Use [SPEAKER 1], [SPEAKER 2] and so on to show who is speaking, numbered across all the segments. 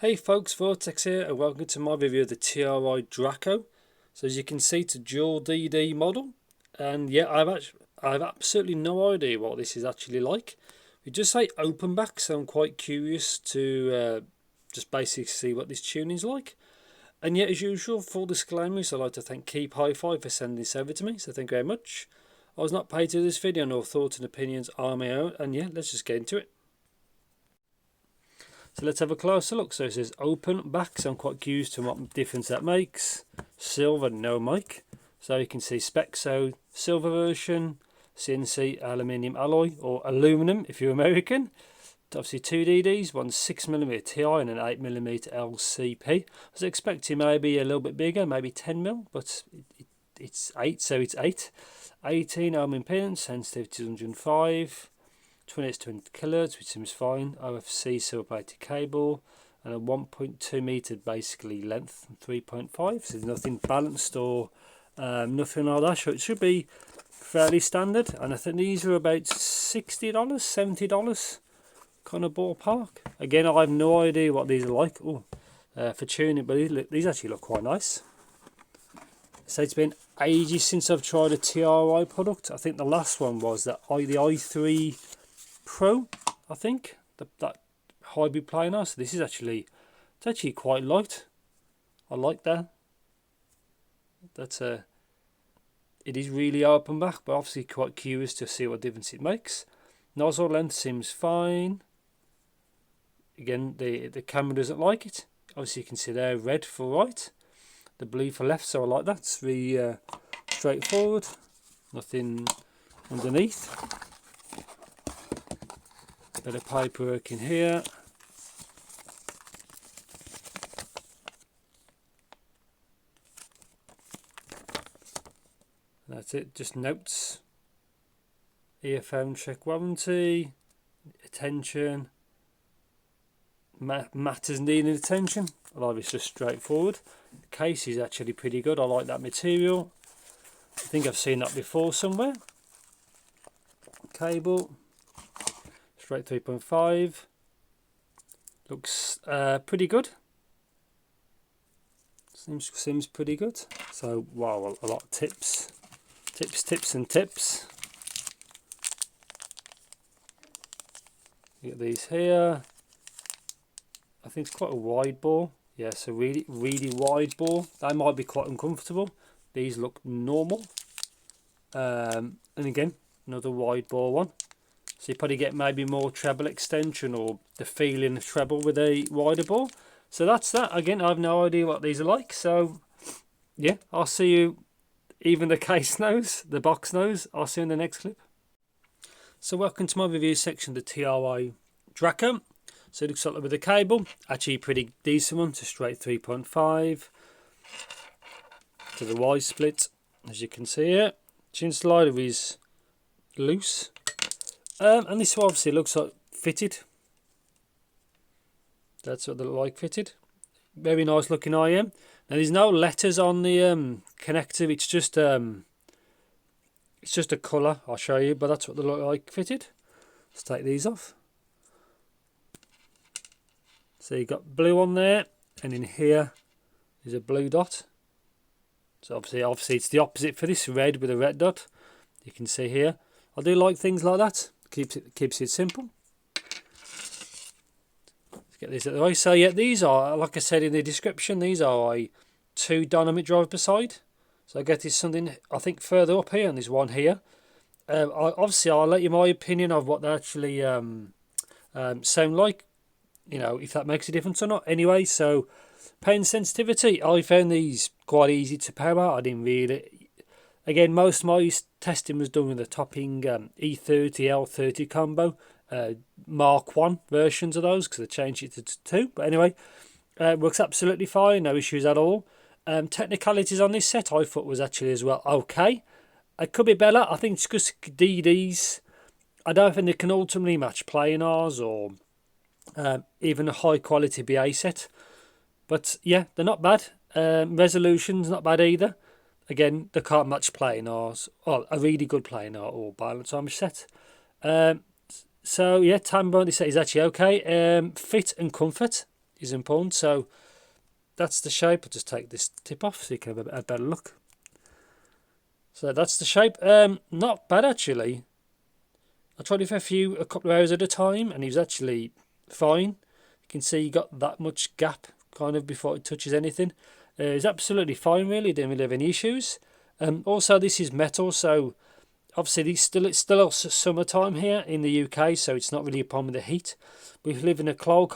[SPEAKER 1] Hey folks, Vortex here and welcome to my review of the TRI Draco. So as you can see, it's a dual DD model, and yeah, I've absolutely no idea what this is actually like. We just say open back, so I'm quite curious to just basically see what this tuning's like. And yet, as usual, full disclaimers, I'd like to thank Keep Hi-Fi for sending this over to me, so thank you very much. I was not paid to do this video, nor thoughts and opinions are my own, and yeah, let's just get into it. So let's have a closer look. So it says open back, so I'm quite curious to what difference that makes. Silver, no mic. So you can see specs, so silver version, CNC aluminium alloy, or aluminum if you're American. Obviously two DDs, one 6mm TI and an 8mm LCP. I was expecting maybe a little bit bigger, maybe 10mm, but it's 8, so it's 8. 18 ohm impedance, sensitivity 105. 20 to 20 kilohertz, which seems fine. OFC silver plated cable and a 1.2 meter basically length, 3.5. So there's nothing balanced or nothing like that. So it should be fairly standard. And I think these are about $60, $70 kind of ballpark. Again, I have no idea what these are like. For tuning, but these actually look quite nice. So it's been ages since I've tried a TRI product. I think the last one was the i3 Pro, I think, that hybrid planar. So this is actually, it's actually quite light. I like that. It is really open back, but obviously quite curious to see what difference it makes. Nozzle length seems fine. Again, the camera doesn't like it. Obviously you can see there red for right, the blue for left. So I like that. It's really straightforward. Nothing underneath. Bit of paperwork in here. That's it, just notes. Earphone check warranty. Attention. Matters needing attention. I like it's just straightforward. The case is actually pretty good. I like that material. I think I've seen that before somewhere. Cable. Straight 3.5. Looks pretty good. Seems pretty good. So wow, a lot of tips and tips. You get these here. I think it's quite a wide bore. Yeah, so really wide bore. They might be quite uncomfortable. These look normal. And again, another wide bore one. So you probably get maybe more treble extension or the feeling of treble with a wider bore. So that's that. Again, I have no idea what these are like. So yeah, I'll see you. Even the case knows, the box knows. I'll see you in the next clip. So welcome to my review section of the TRI Draco. So it looks like with the cable, actually pretty decent one, to straight 3.5 to the Y split, as you can see here. Chin slider is loose. And this obviously looks like fitted. That's what they look like fitted. Very nice looking IM. Now there's no letters on the connector. It's just a colour. I'll show you, but that's what they look like fitted. Let's take these off. So you've got blue on there, and in here is a blue dot. So obviously it's the opposite for this, red with a red dot. You can see here. I do like things like that. Keeps it simple. Let's get these out of the way. So yeah, these are, like I said in the description, these are a 2 dynamic drive per side. So I get this something I think further up here, and there's one here. Obviously I'll let you my opinion of what they actually sound like. You know, if that makes a difference or not. Anyway, so pain sensitivity, I found these quite easy to power. I didn't really. Again, most of my testing was done with the topping E30, L30 combo, Mark 1 versions of those, because they changed it to 2. But anyway, works absolutely fine, no issues at all. Technicalities on this set I thought was actually as well okay. It could be better. I think it's because DDs, I don't think they can ultimately match planars or even a high quality BA set. But yeah, they're not bad. Resolution's not bad either. Again, they can't match planars, or a really good planar or balance arm set. So yeah, Timbre this set is actually okay. Fit and comfort is important. So that's the shape. I'll just take this tip off so you can have a better look. So that's the shape. Not bad actually. I tried it for a couple of hours at a time, and he was actually fine. You can see you got that much gap kind of before it touches anything. It's absolutely fine, really. Didn't really have any issues. Also, this is metal, so obviously it's still summertime here in the UK, so it's not really a problem with the heat. We live in a cold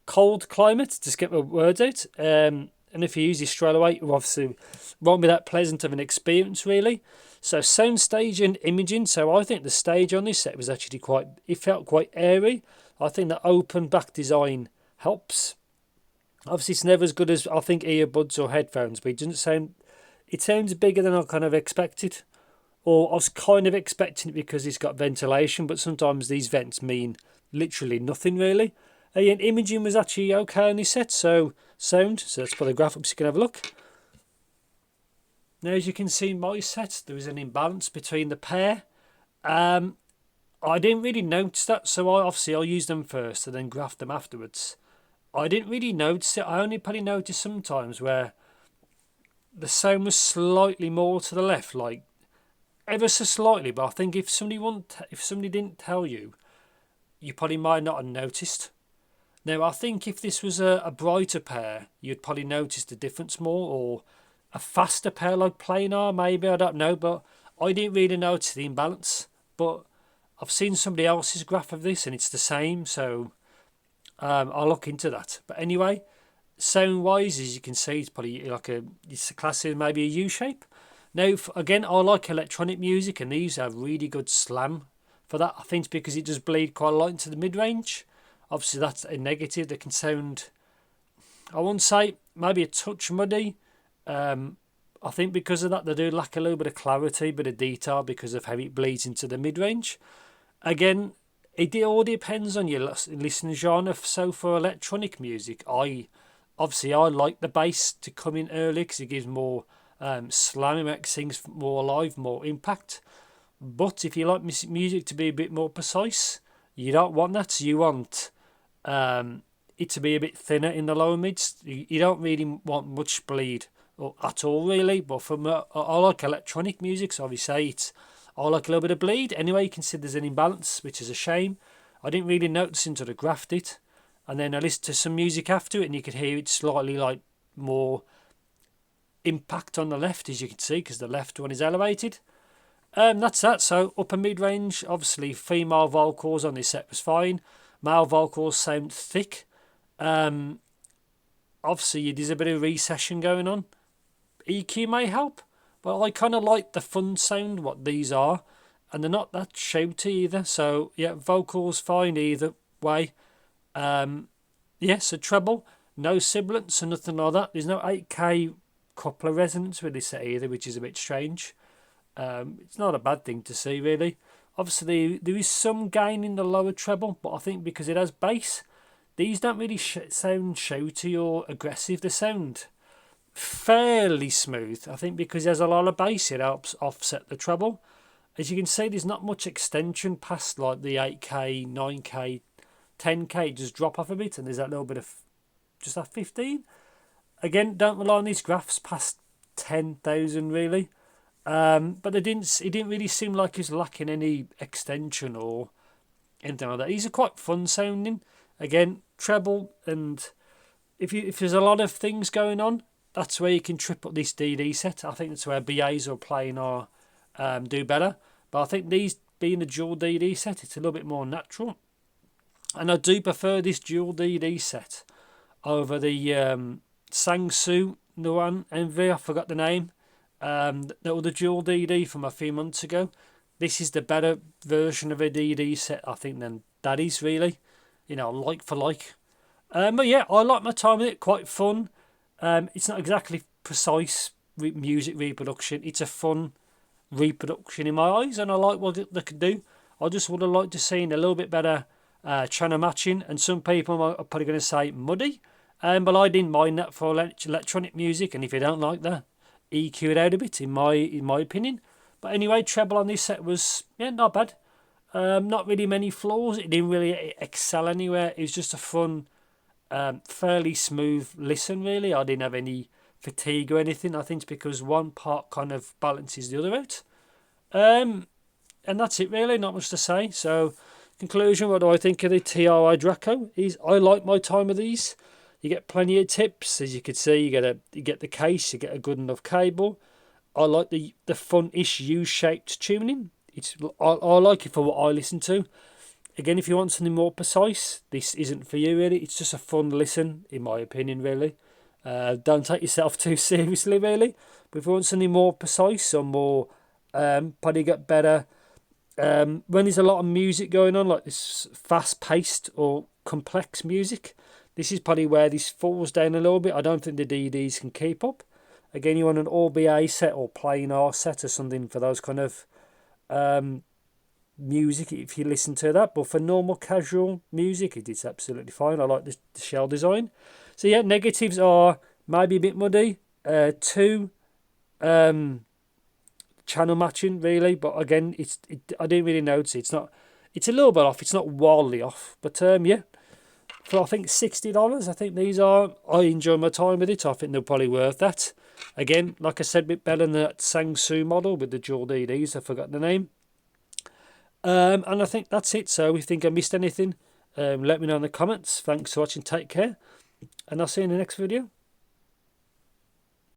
[SPEAKER 1] climate, just get my words out. And if you use this straight away, it obviously won't be that pleasant of an experience, really. So sound stage and imaging. So I think the stage on this set was actually it felt quite airy. I think the open back design helps. Obviously, it's never as good as, I think, earbuds or headphones, but it sounds bigger than I kind of expected. Or I was kind of expecting it because it's got ventilation, but sometimes these vents mean literally nothing, really. And imaging was actually okay on this set, so sound. So let's put the graph up so you can have a look. Now, as you can see in my set, there is an imbalance between the pair. I didn't really notice that, so I'll use them first and then graph them afterwards. I didn't really notice it. I only probably noticed sometimes where the sound was slightly more to the left, like ever so slightly. But I think if somebody didn't tell you, you probably might not have noticed. Now, I think if this was a brighter pair, you'd probably notice the difference more, or a faster pair like planar, maybe, I don't know. But I didn't really notice the imbalance. But I've seen somebody else's graph of this and it's the same, so I'll look into that. But anyway, sound wise, as you can see, it's probably like it's a classic, maybe a U shape. Now, again, I like electronic music, and these have really good slam for that. I think it's because it does bleed quite a lot into the mid range. Obviously, that's a negative. They can sound, I wouldn't say maybe a touch muddy. I think because of that, they do lack a little bit of clarity, bit of detail because of how it bleeds into the mid range. Again, it all depends on your listening genre. So for electronic music, I like the bass to come in early because it gives more slam, it makes things more alive, more impact. But if you like music to be a bit more precise, you don't want that. So you want it to be a bit thinner in the lower mids. You don't really want much bleed at all, really. But I like electronic music, so obviously I like a little bit of bleed. Anyway, you can see there's an imbalance, which is a shame. I didn't really notice until I graphed it. And then I listened to some music after it, and you could hear it slightly like more impact on the left, as you can see, because the left one is elevated. That's that. So upper mid-range, obviously female vocals on this set was fine. Male vocals sound thick. Obviously there's a bit of recession going on. EQ may help. But I kind of like the fun sound, what these are. And they're not that shouty either. So, yeah, vocals fine either way. So treble, no sibilance and nothing like that. There's no 8K coupler resonance with this set either, which is a bit strange. It's not a bad thing to see, really. Obviously, there is some gain in the lower treble, but I think because it has bass, these don't really sound shouty or aggressive. They sound fairly smooth. I think because there's a lot of bass, it helps offset the treble. As you can see, there's not much extension past like the 8K, 9K, 10K. Just drop off a bit, and there's that little bit of just that 15. Again, don't rely on these graphs past 10,000 really. But it didn't really seem like he's lacking any extension or anything like that. These are quite fun sounding. Again, treble, and if there's a lot of things going on, that's where you can trip up this DD set. I think that's where BAs or planar do better. But I think these being a dual DD set, it's a little bit more natural. And I do prefer this dual DD set over the Sangsu Nuan Envy. I forgot the name. The other dual DD from a few months ago. This is the better version of a DD set, I think, than that is really. Like for like. But yeah, I like my time with it. Quite fun. It's not exactly precise music reproduction. It's a fun reproduction in my eyes, and I like what they could do. I just would have liked to see a little bit better channel matching, and some people are probably going to say muddy, but I didn't mind that for electronic music. And if you don't like that, EQ it out a bit, in my opinion. But anyway, treble on this set was not bad. Not really many flaws. It didn't really excel anywhere. It was just a fun Fairly smooth listen, really. I didn't have any fatigue or anything. I think it's because one part kind of balances the other out. And that's it, really. Not much to say. So, conclusion, what do I think of the TRI Draco? Is I like my time with these. You get plenty of tips, as you can see. You get the case, you get a good enough cable. I like the fun-ish U-shaped tuning. I like it for what I listen to. Again, if you want something more precise, this isn't for you, really. It's just a fun listen, in my opinion, really. Don't take yourself too seriously, really. But if you want something more precise or more, probably get better. When there's a lot of music going on, like this fast-paced or complex music, this is probably where this falls down a little bit. I don't think the DDs can keep up. Again, you want an all-BA set or plain R set or something for those kind of music if you listen to that. But for normal casual music, it's absolutely fine. I like the shell design. So yeah, negatives are maybe a bit muddy. Two, channel matching, really. But again, I didn't really notice it. It's a little bit off. It's not wildly off. But yeah, for I think $60, I think these are. I enjoy my time with it. I think they're probably worth that. Again, like I said, a bit better than that Sangsu model with the dual DDs. I forgot the name. And I think that's it. So if you think I missed anything, let me know in the comments. Thanks for watching. Take care. And I'll see you in the next video.